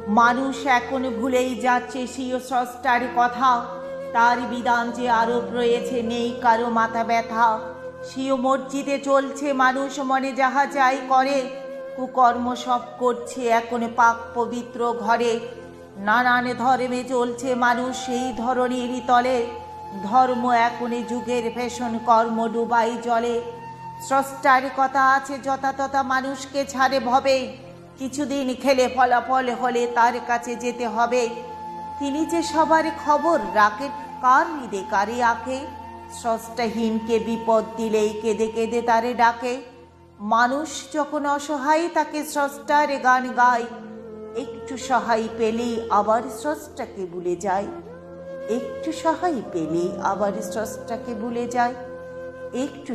মানুষ এখন ভুলেই যাচ্ছে স্বীয় স্রষ্টার কথা, তার বিধান যে আরোপ রয়েছে নেই কারো মাথা ব্যথা। স্বীয় মসজিদে চলছে মানুষ মনে যাহা যাই করে, কুকর্ম সব করছে এখন পাক পবিত্র ঘরে। নানান ধর্মে চলছে মানুষ সেই ধরনেরই তলে, ধর্ম এখন যুগের ফ্যাশন, কর্ম ডুবাই জলে। স্রষ্টার কথা আছে যথাতথা মানুষকে ছাড়ে ভবে, কিছুদিন খেলে ফলাফল হলে তার কাছে যেতে হবে। তিনি যে সবার খবর রাখেন, কার নিদে কারে আঁকে, স্রষ্টাহীনকে বিপদ দিলেই কেঁদে কেঁদে তারে ডাকে। মানুষ যখন অসহায় তাকে স্রষ্টার গান গায়, একটু সহায় পেলেই আবার স্রষ্টাকে ভুলে যায়। একটু সহায় পেলেই আবার স্রষ্টাকে ভুলে যায়। একটু